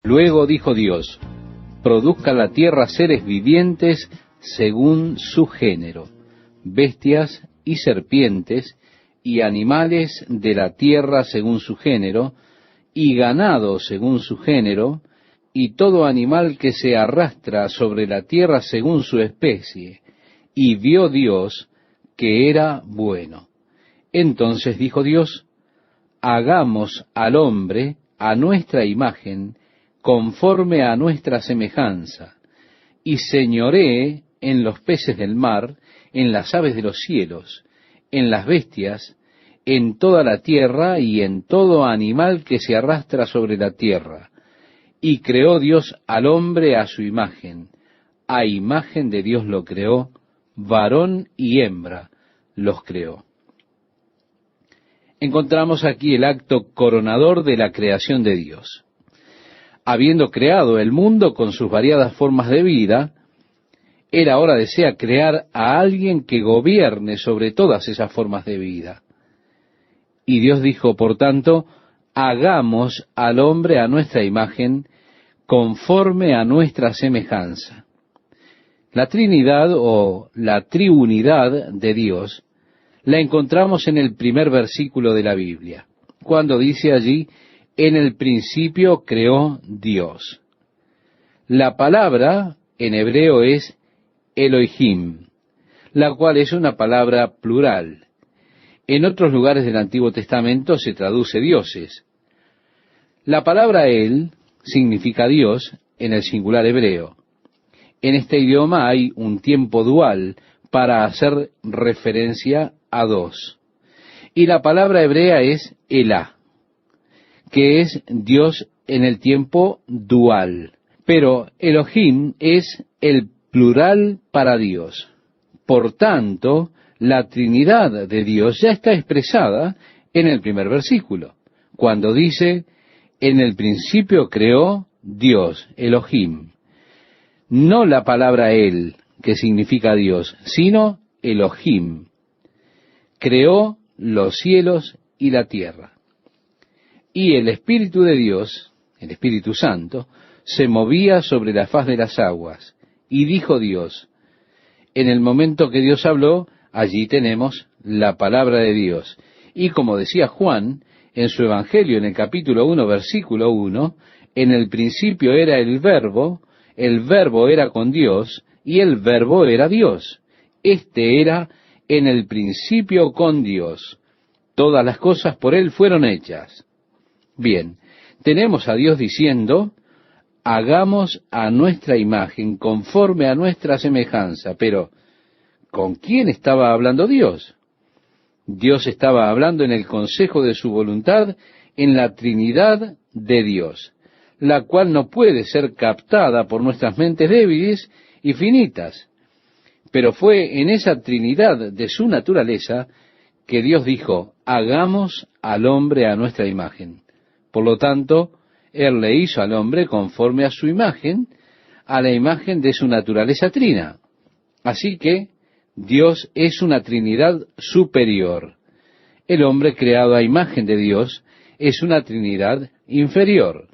Luego dijo Dios: produzca la tierra seres vivientes según su género, bestias y serpientes, y animales de la tierra según su género, y ganado según su género, y todo animal que se arrastra sobre la tierra según su especie. Y vio Dios que era bueno. Entonces dijo Dios: hagamos al hombre a nuestra imagen, conforme a nuestra semejanza, y señoree en los peces del mar, en las aves de los cielos, en las bestias, en toda la tierra y en todo animal que se arrastra sobre la tierra. Y creó Dios al hombre a su imagen, a imagen de Dios lo creó, varón y hembra los creó. Encontramos aquí el acto coronador de la creación de Dios. Habiendo creado el mundo con sus variadas formas de vida, Él ahora desea crear a alguien que gobierne sobre todas esas formas de vida. Y Dios dijo, por tanto, hagamos al hombre a nuestra imagen, conforme a nuestra semejanza. La Trinidad o la triunidad de Dios la encontramos en el primer versículo de la Biblia, cuando dice allí: en el principio creó Dios. La palabra en hebreo es Elohim, la cual es una palabra plural. En otros lugares del Antiguo Testamento se traduce dioses. La palabra El significa Dios en el singular hebreo. En este idioma hay un tiempo dual para hacer referencia a dos. Y la palabra hebrea es Elá, que es Dios en el tiempo dual. Pero Elohim es el plural para Dios. Por tanto, la Trinidad de Dios ya está expresada en el primer versículo, cuando dice: en el principio creó Dios, Elohim. No la palabra El, que significa Dios, sino Elohim. Creó los cielos y la tierra. Y el Espíritu de Dios, el Espíritu Santo, se movía sobre la faz de las aguas. Y dijo Dios. En el momento que Dios habló, allí tenemos la palabra de Dios. Y como decía Juan en su Evangelio, en el capítulo 1, versículo 1, en el principio era el Verbo era con Dios, y el Verbo era Dios. Este era en el principio con Dios. Todas las cosas por Él fueron hechas. Bien, tenemos a Dios diciendo: hagamos a nuestra imagen, conforme a nuestra semejanza. Pero, ¿con quién estaba hablando Dios? Dios estaba hablando en el consejo de su voluntad, en la Trinidad de Dios, la cual no puede ser captada por nuestras mentes débiles y finitas. Pero fue en esa Trinidad de su naturaleza que Dios dijo: hagamos al hombre a nuestra imagen. Por lo tanto, Él le hizo al hombre conforme a su imagen, a la imagen de su naturaleza trina. Así que Dios es una Trinidad superior. El hombre creado a imagen de Dios es una Trinidad inferior.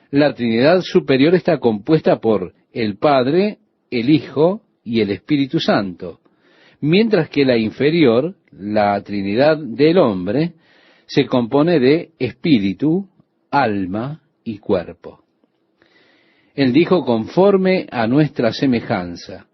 La Trinidad superior está compuesta por el Padre, el Hijo y el Espíritu Santo, mientras que la inferior, la Trinidad del hombre, se compone de espíritu, alma y cuerpo. Él dijo: conforme a nuestra semejanza.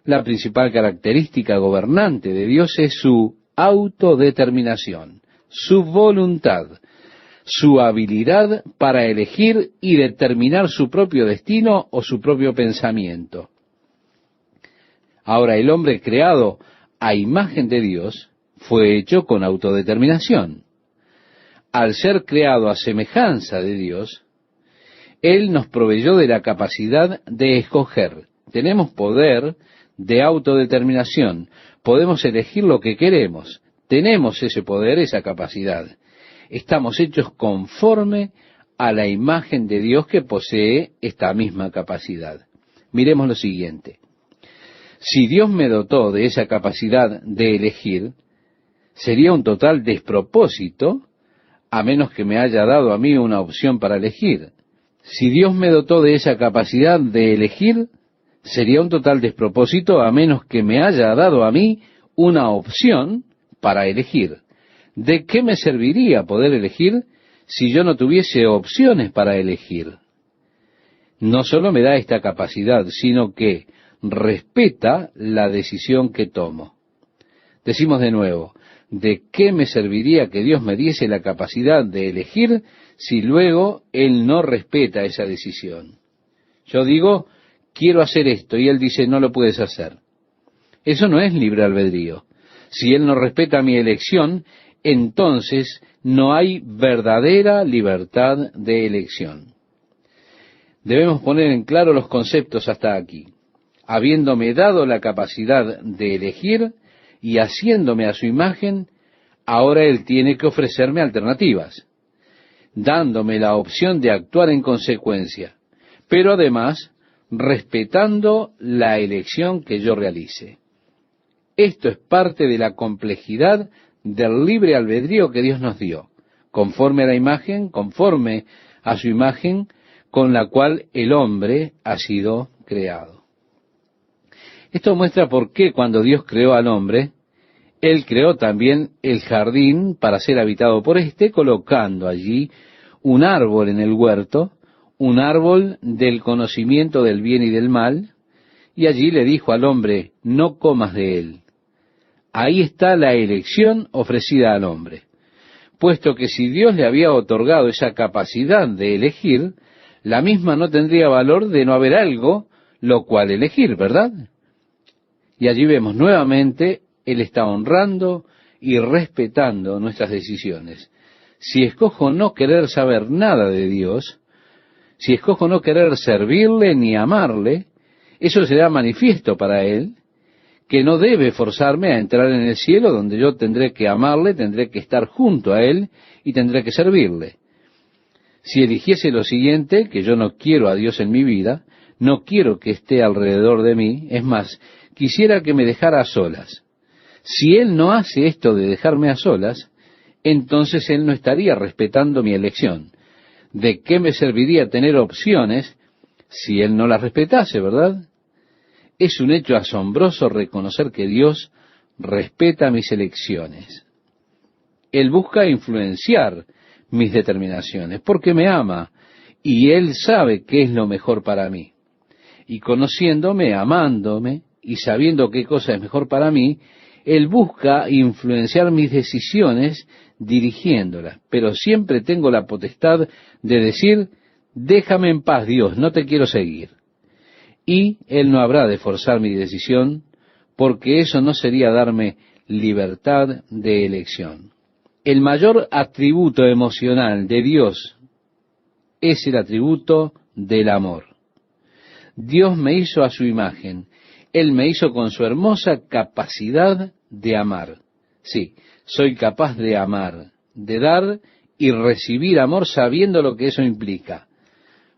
La principal característica gobernante de Dios es su autodeterminación, su voluntad, su habilidad para elegir y determinar su propio destino o su propio pensamiento. Ahora, el hombre creado a imagen de Dios fue hecho con autodeterminación. Al ser creado a semejanza de Dios, Él nos proveyó de la capacidad de escoger. Tenemos poder de autodeterminación. Podemos elegir lo que queremos. Tenemos ese poder, esa capacidad. Estamos hechos conforme a la imagen de Dios, que posee esta misma capacidad. Miremos lo siguiente. Si Dios me dotó de esa capacidad de elegir, sería un total despropósito a menos que me haya dado a mí una opción para elegir. Si Dios me dotó de esa capacidad de elegir, sería un total despropósito a menos que me haya dado a mí una opción para elegir. ¿De qué me serviría poder elegir si yo no tuviese opciones para elegir? No solo me da esta capacidad, sino que respeta la decisión que tomo. Decimos de nuevo, ¿de qué me serviría que Dios me diese la capacidad de elegir si luego Él no respeta esa decisión? Yo digo, quiero hacer esto, y Él dice, no lo puedes hacer. Eso no es libre albedrío. Si Él no respeta mi elección, entonces no hay verdadera libertad de elección. Debemos poner en claro los conceptos hasta aquí. Habiéndome dado la capacidad de elegir y haciéndome a su imagen, ahora Él tiene que ofrecerme alternativas, dándome la opción de actuar en consecuencia, pero además respetando la elección que yo realice. Esto es parte de la complejidad del libre albedrío que Dios nos dio, conforme a la imagen, conforme a su imagen, con la cual el hombre ha sido creado. Esto muestra por qué cuando Dios creó al hombre, Él creó también el jardín para ser habitado por éste, colocando allí un árbol en el huerto, un árbol del conocimiento del bien y del mal, y allí le dijo al hombre, no comas de él. Ahí está la elección ofrecida al hombre, puesto que si Dios le había otorgado esa capacidad de elegir, la misma no tendría valor de no haber algo lo cual elegir, ¿verdad? Y allí vemos nuevamente, Él está honrando y respetando nuestras decisiones. Si escojo no querer saber nada de Dios, si escojo no querer servirle ni amarle, eso será manifiesto para Él, que no debe forzarme a entrar en el cielo donde yo tendré que amarle, tendré que estar junto a Él y tendré que servirle. Si eligiese lo siguiente, que yo no quiero a Dios en mi vida, no quiero que esté alrededor de mí, es más, quisiera que me dejara a solas. Si Él no hace esto de dejarme a solas, entonces Él no estaría respetando mi elección. ¿De qué me serviría tener opciones si Él no las respetase, verdad? Es un hecho asombroso reconocer que Dios respeta mis elecciones. Él busca influenciar mis determinaciones, porque me ama, y Él sabe qué es lo mejor para mí. Y conociéndome, amándome, y sabiendo qué cosa es mejor para mí, Él busca influenciar mis decisiones dirigiéndolas, pero siempre tengo la potestad de decir, déjame en paz, Dios, no te quiero seguir. Y Él no habrá de forzar mi decisión, porque eso no sería darme libertad de elección. El mayor atributo emocional de Dios es el atributo del amor. Dios me hizo a su imagen. Él me hizo con su hermosa capacidad de amar. Sí, soy capaz de amar, de dar y recibir amor sabiendo lo que eso implica.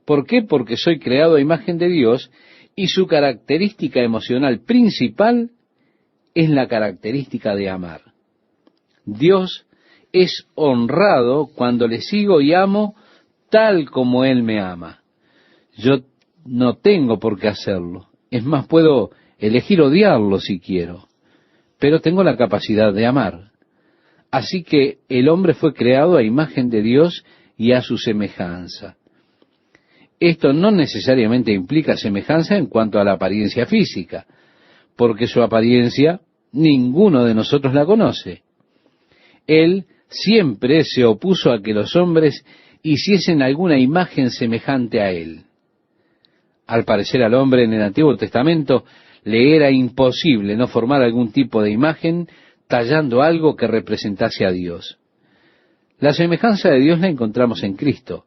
¿Por qué? Porque soy creado a imagen de Dios y su característica emocional principal es la característica de amar. Dios es honrado cuando le sigo y amo tal como Él me ama. Yo no tengo por qué hacerlo. Es más, puedo elegir odiarlo si quiero, pero tengo la capacidad de amar. Así que el hombre fue creado a imagen de Dios y a su semejanza. Esto no necesariamente implica semejanza en cuanto a la apariencia física, porque su apariencia ninguno de nosotros la conoce. Él siempre se opuso a que los hombres hiciesen alguna imagen semejante a Él. Al parecer al hombre en el Antiguo Testamento le era imposible no formar algún tipo de imagen tallando algo que representase a Dios. La semejanza de Dios la encontramos en Cristo.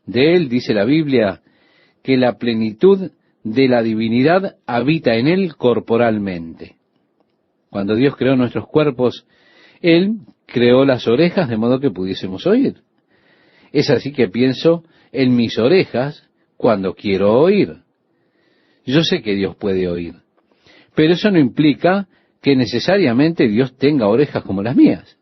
De Él dice la Biblia que la plenitud de la divinidad habita en Él corporalmente. Cuando Dios creó nuestros cuerpos, Él creó las orejas de modo que pudiésemos oír. Es así que pienso en mis orejas cuando quiero oír. Yo sé que Dios puede oír, pero eso no implica que necesariamente Dios tenga orejas como las mías.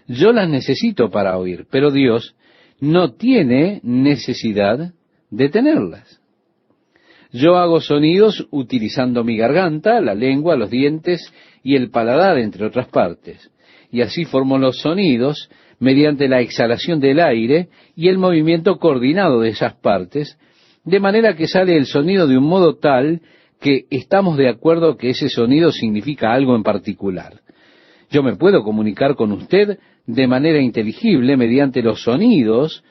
Yo las necesito para oír, pero Dios no tiene necesidad de tenerlas. Yo hago sonidos utilizando mi garganta, la lengua, los dientes y el paladar, entre otras partes. Y así formo los sonidos mediante la exhalación del aire y el movimiento coordinado de esas partes, de manera que sale el sonido de un modo tal que estamos de acuerdo que ese sonido significa algo en particular. Yo me puedo comunicar con usted de manera inteligible mediante los sonidos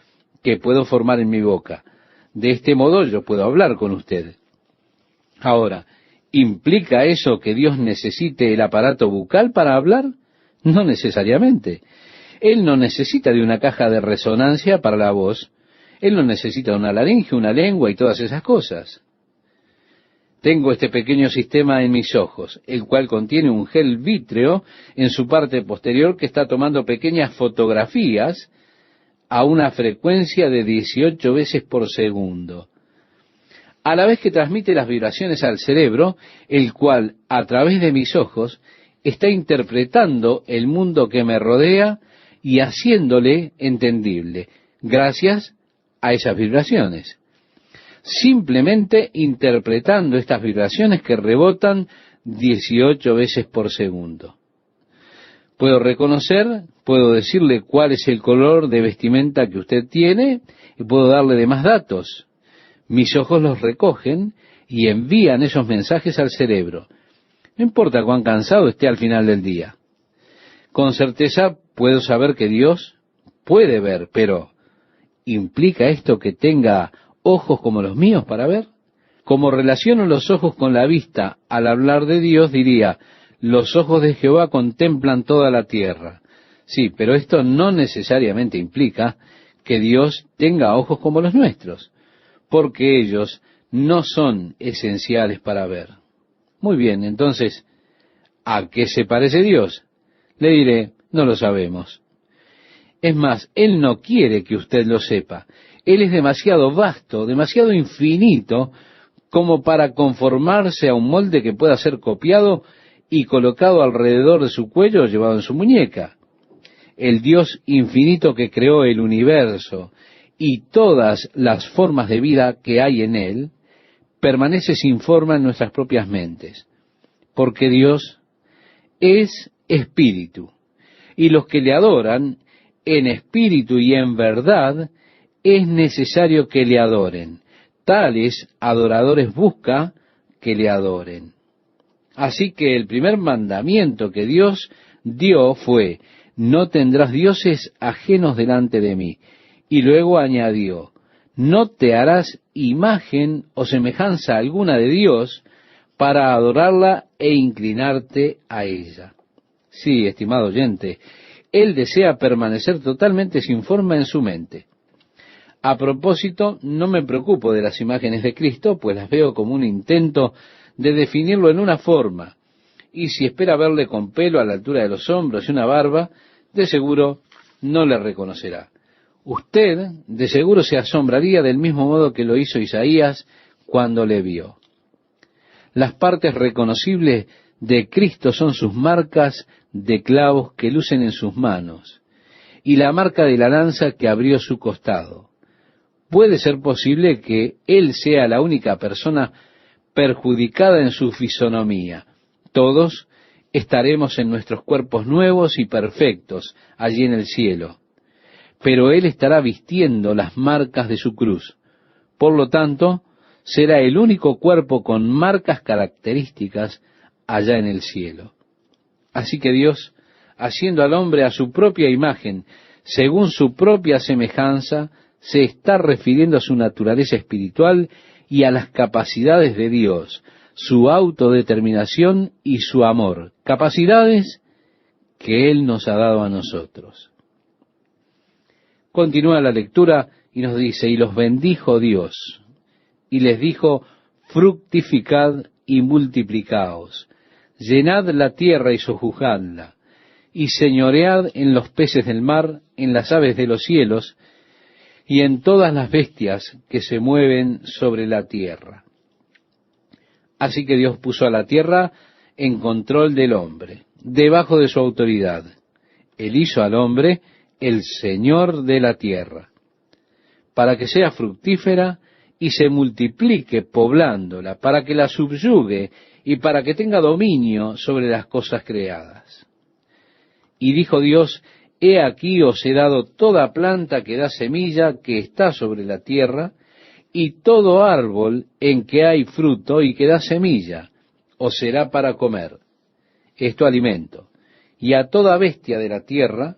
que puedo formar en mi boca. De este modo yo puedo hablar con usted. Ahora, ¿implica eso que Dios necesite el aparato bucal para hablar? No necesariamente. Él no necesita de una caja de resonancia para la voz. Él no necesita una laringe, una lengua y todas esas cosas. Tengo este pequeño sistema en mis ojos, el cual contiene un gel vítreo en su parte posterior que está tomando pequeñas fotografías a una frecuencia de 18 veces por segundo. A la vez que transmite las vibraciones al cerebro, el cual, a través de mis ojos, está interpretando el mundo que me rodea y haciéndole entendible, gracias a esas vibraciones. Simplemente interpretando estas vibraciones que rebotan 18 veces por segundo. Puedo reconocer, puedo decirle cuál es el color de vestimenta que usted tiene y puedo darle demás datos. Mis ojos los recogen y envían esos mensajes al cerebro. No importa cuán cansado esté al final del día. Con certeza puedo saber que Dios puede ver, pero ¿implica esto que tenga ojos como los míos para ver? Como relaciono los ojos con la vista al hablar de Dios, diría, los ojos de Jehová contemplan toda la tierra. Sí, pero esto no necesariamente implica que Dios tenga ojos como los nuestros, porque ellos no son esenciales para ver. Muy bien, entonces, ¿a qué se parece Dios? Le diré, no lo sabemos. Es más, Él no quiere que usted lo sepa. Él es demasiado vasto, demasiado infinito, como para conformarse a un molde que pueda ser copiado y colocado alrededor de su cuello o llevado en su muñeca. El Dios infinito que creó el universo y todas las formas de vida que hay en él, permanece sin forma en nuestras propias mentes, porque Dios es espíritu, y los que le adoran en espíritu y en verdad, es necesario que le adoren. Tales adoradores busca que le adoren. Así que el primer mandamiento que Dios dio fue, no tendrás dioses ajenos delante de mí. Y luego añadió, no te harás imagen o semejanza alguna de Dios para adorarla e inclinarte a ella. Sí, estimado oyente, Él desea permanecer totalmente sin forma en su mente. A propósito, no me preocupo de las imágenes de Cristo, pues las veo como un intento de definirlo en una forma. Y si espera verle con pelo a la altura de los hombros y una barba, de seguro no le reconocerá. Usted, de seguro, se asombraría del mismo modo que lo hizo Isaías cuando le vio. Las partes reconocibles de Cristo son sus marcas de clavos que lucen en sus manos, y la marca de la lanza que abrió su costado. Puede ser posible que Él sea la única persona perjudicada en su fisonomía. Todos estaremos en nuestros cuerpos nuevos y perfectos allí en el cielo, pero Él estará vistiendo las marcas de su cruz. Por lo tanto, será el único cuerpo con marcas características allá en el cielo. Así que Dios, haciendo al hombre a su propia imagen, según su propia semejanza, se está refiriendo a su naturaleza espiritual y a las capacidades de Dios, su autodeterminación y su amor, capacidades que Él nos ha dado a nosotros. Continúa la lectura y nos dice, y los bendijo Dios, y les dijo, fructificad y multiplicaos, llenad la tierra y sojuzgadla, y señoread en los peces del mar, en las aves de los cielos, y en todas las bestias que se mueven sobre la tierra. Así que Dios puso a la tierra en control del hombre, debajo de su autoridad. Él hizo al hombre el Señor de la tierra. para que sea fructífera y se multiplique poblándola, para que la subyugue y para que tenga dominio sobre las cosas creadas. Y dijo Dios: He aquí os he dado toda planta que da semilla que está sobre la tierra, y todo árbol en que hay fruto y que da semilla, os será para comer. Esto alimento. Y a toda bestia de la tierra,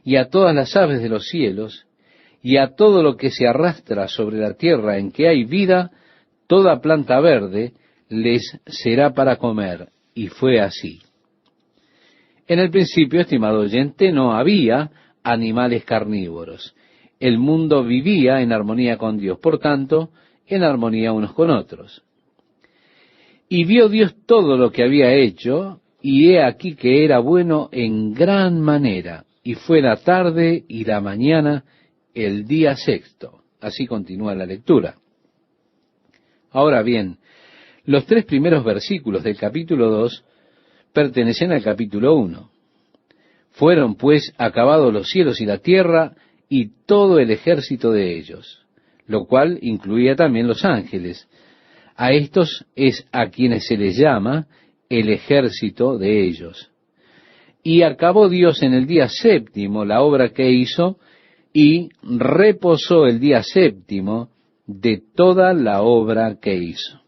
y a todas las aves de los cielos, y a todo lo que se arrastra sobre la tierra en que hay vida, toda planta verde les será para comer. Y fue así. En el principio, estimado oyente, no había animales carnívoros. El mundo vivía en armonía con Dios, por tanto, en armonía unos con otros. Y vio Dios todo lo que había hecho, y he aquí que era bueno en gran manera. Y fue la tarde y la mañana, el día sexto. Así continúa la lectura. Ahora bien, los 3 primeros versículos del capítulo 2 pertenecen al capítulo 1. Fueron pues acabados los cielos y la tierra y todo el ejército de ellos, lo cual incluía también los ángeles. A estos es a quienes se les llama el ejército de ellos. Y acabó Dios en el día séptimo la obra que hizo, y reposó el día séptimo de toda la obra que hizo.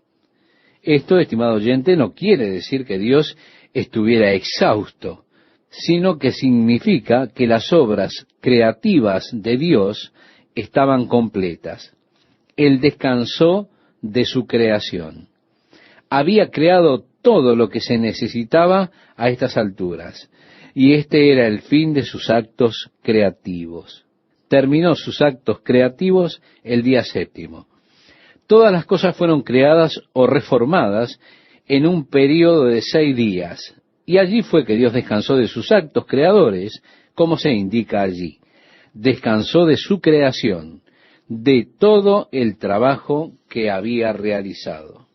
Esto, estimado oyente, no quiere decir que Dios estuviera exhausto, sino que significa que las obras creativas de Dios estaban completas. Él descansó de su creación. Había creado todo lo que se necesitaba a estas alturas, y este era el fin de sus actos creativos. Terminó sus actos creativos el día séptimo. Todas las cosas fueron creadas o reformadas en un período de 6 días, y allí fue que Dios descansó de sus actos creadores, como se indica allí. Descansó de su creación, de todo el trabajo que había realizado.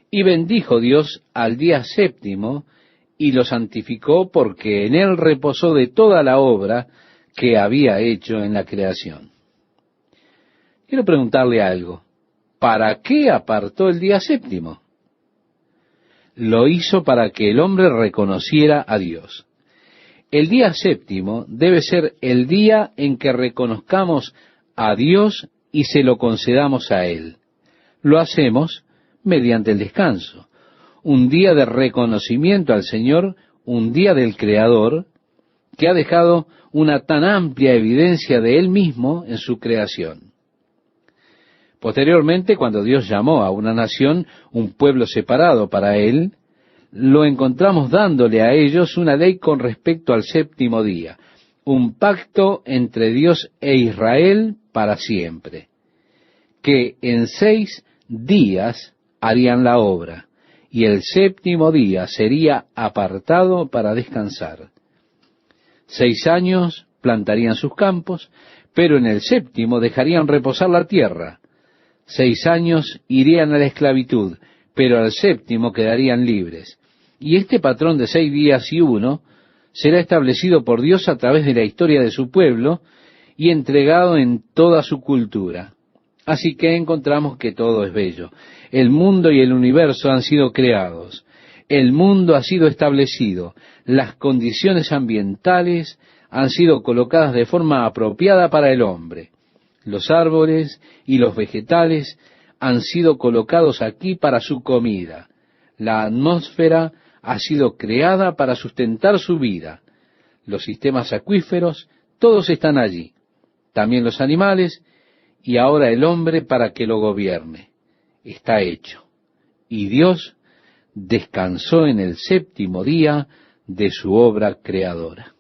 Y bendijo Dios al día séptimo, y lo santificó, porque en él reposó de toda la obra que había hecho en la creación. Quiero preguntarle algo. ¿Para qué apartó el día séptimo? Lo hizo para que el hombre reconociera a Dios. El día séptimo debe ser el día en que reconozcamos a Dios y se lo concedamos a Él. Lo hacemos mediante el descanso. Un día de reconocimiento al Señor, un día del Creador, que ha dejado una tan amplia evidencia de Él mismo en su creación. Posteriormente, cuando Dios llamó a una nación, un pueblo separado para Él, lo encontramos dándole a ellos una ley con respecto al séptimo día, un pacto entre Dios e Israel para siempre, que en 6 días harían la obra, y el séptimo día sería apartado para descansar. 6 años plantarían sus campos, pero en el séptimo dejarían reposar la tierra. 6 años irían a la esclavitud, pero al séptimo quedarían libres. Y este patrón de 6 días y 1 será establecido por Dios a través de la historia de su pueblo y entregado en toda su cultura. Así que encontramos que todo es bello. El mundo y el universo han sido creados. El mundo ha sido establecido. Las condiciones ambientales han sido colocadas de forma apropiada para el hombre. Los árboles y los vegetales han sido colocados aquí para su comida. La atmósfera ha sido creada para sustentar su vida. Los sistemas acuíferos, todos están allí. También los animales, y ahora el hombre para que lo gobierne. Está hecho. Y Dios descansó en el séptimo día de su obra creadora.